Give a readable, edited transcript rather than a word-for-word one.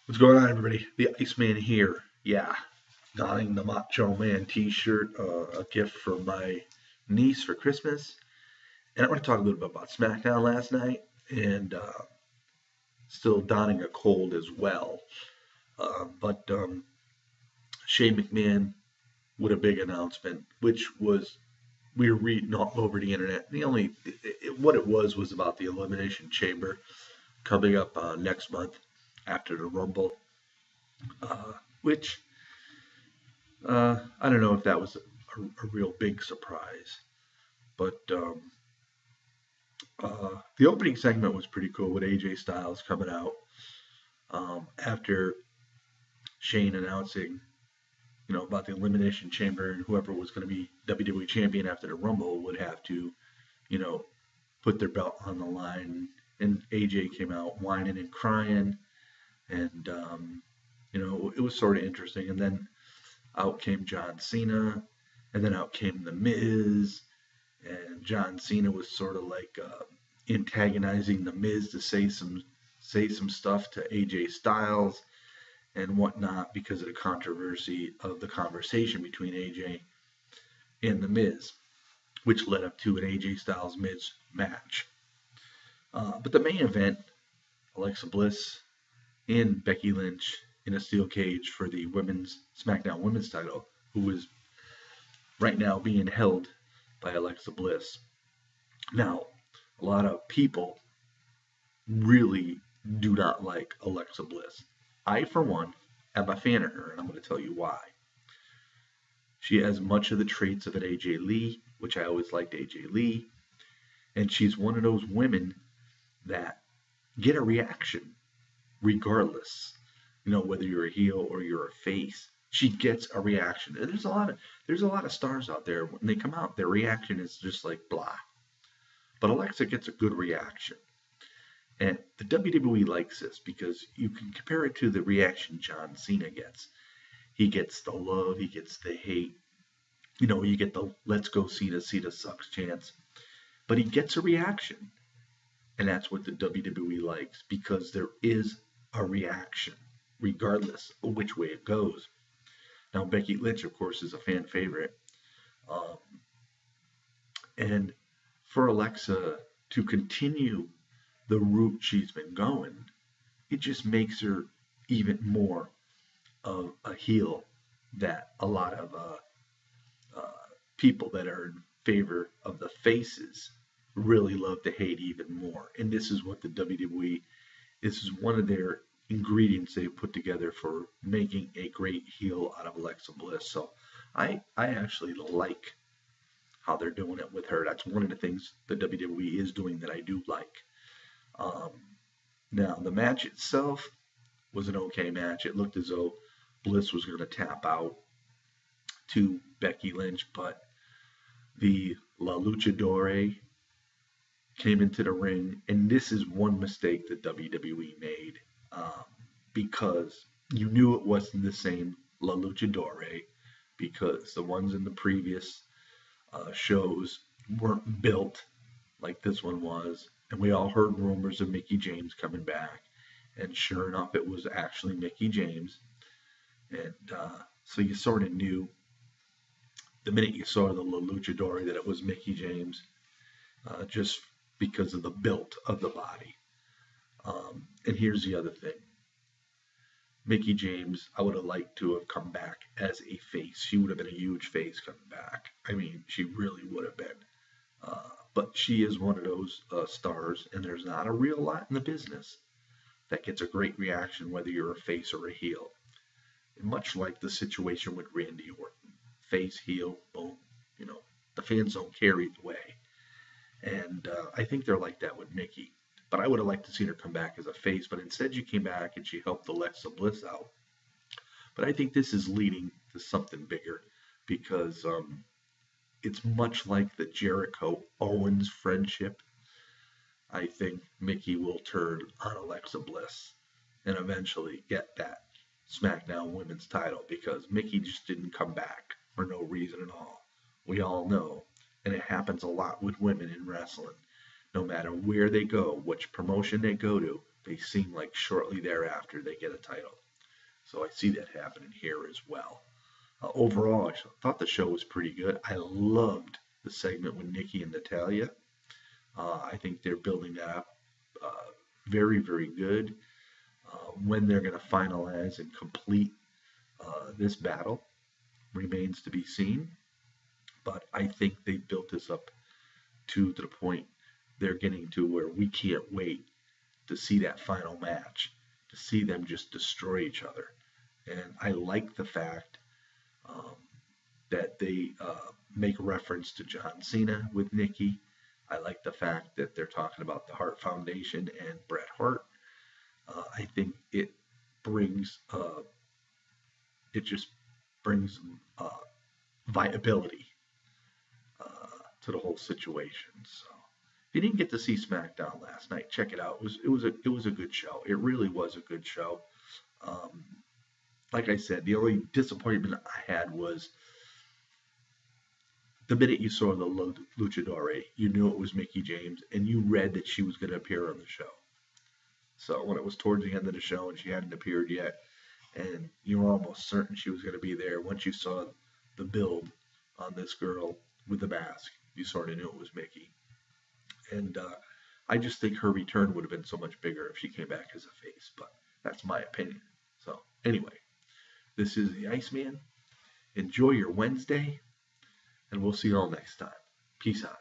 What's going on, everybody? The Iceman here. Yeah, donning the Macho Man T-shirt, a gift from my niece for Christmas. And I want to talk a little bit about SmackDown last night, and still donning a cold as well. But Shane McMahon with a big announcement, which was we were reading all over the internet. The only what it was about the Elimination Chamber coming up next month after the Rumble, which I don't know if that was a real big surprise, but the opening segment was pretty cool with AJ Styles coming out after Shane announcing, about the Elimination Chamber and whoever was going to be WWE Champion after the Rumble would have to, you know, put their belt on the line. And AJ came out whining and crying, and it was sort of interesting. And then out came John Cena, and then out came The Miz, and John Cena was sort of like antagonizing The Miz to say some stuff to AJ Styles and whatnot because of the controversy of the conversation between AJ and The Miz, which led up to an AJ Styles Miz match. But the main event, Alexa Bliss and Becky Lynch in a steel cage for the women's SmackDown Women's title, who is right now being held by Alexa Bliss. Now, a lot of people really do not like Alexa Bliss. I, for one, am a fan of her, and I'm going to tell you why. She has much of the traits of an AJ Lee, which I always liked AJ Lee, and she's one of those women that get a reaction regardless, whether you're a heel or you're a face. She gets a reaction. And there's a lot of stars out there. When they come out, their reaction is just like blah. But Alexa gets a good reaction. And the WWE likes this because you can compare it to the reaction John Cena gets. He gets the love, he gets the hate. You get the let's go Cena, Cena sucks chance. But he gets a reaction. And that's what the WWE likes because there is a reaction, regardless of which way it goes. Now, Becky Lynch, of course, is a fan favorite. Um, and for Alexa to continue the route she's been going, it just makes her even more of a heel that a lot of people that are in favor of the faces really love to hate even more. And this is what the WWE, this is one of their ingredients they put together for making a great heel out of Alexa Bliss. So I actually like how they're doing it with her. That's one of the things the WWE is doing that I do like. Um, Now, the match itself was an okay match. It looked as though Bliss was going to tap out to Becky Lynch, but the La Luchadore came into the ring, and this is one mistake that WWE made because you knew it wasn't the same La Luchadore because the ones in the previous shows weren't built like this one was, and we all heard rumors of Mickie James coming back, and sure enough, it was actually Mickie James, and so you sort of knew the minute you saw the La Luchadore that it was Mickie James, just because of the build of the body. And here's the other thing. Mickie James, I would have liked to have come back as a face. She would have been a huge face coming back. I mean, she really would have been. But she is one of those stars, and there's not a real lot in the business that gets a great reaction whether you're a face or a heel. And much like the situation with Randy Orton. Face, heel, boom. The fans don't care either way. And I think they're like that with Mickie. But I would have liked to see her come back as a face, but instead she came back and she helped Alexa Bliss out. But I think this is leading to something bigger because it's much like the Jericho-Owens friendship. I think Mickie will turn on Alexa Bliss and eventually get that SmackDown Women's title because Mickie just didn't come back for no reason at all. We all know, and it happens a lot with women in wrestling. No matter where they go, which promotion they go to, they seem like shortly thereafter they get a title. So I see that happening here as well. Overall, I thought the show was pretty good. I loved the segment with Nikki and Natalia. I think they're building that up very, very good. When they're going to finalize and complete this battle remains to be seen. But I think they built this up to the point they're getting to where we can't wait to see that final match, to see them just destroy each other. And I like the fact that they make reference to John Cena with Nikki. I like the fact that they're talking about the Hart Foundation and Bret Hart. I think it brings, it just brings viability to the whole situation. So if you didn't get to see SmackDown last night, check it out. It was a good show. It really was a good show. Like I said, the only disappointment I had was the minute you saw the luchadore, you knew it was Mickie James, and you read that she was going to appear on the show. So when it was towards the end of the show and she hadn't appeared yet, and you were almost certain she was going to be there, once you saw the build on this girl with the mask, you sort of knew it was Mickie. And I just think her return would have been so much bigger if she came back as a face, but that's my opinion. So anyway, this is the Iceman. Enjoy your Wednesday, and we'll see you all next time. Peace out.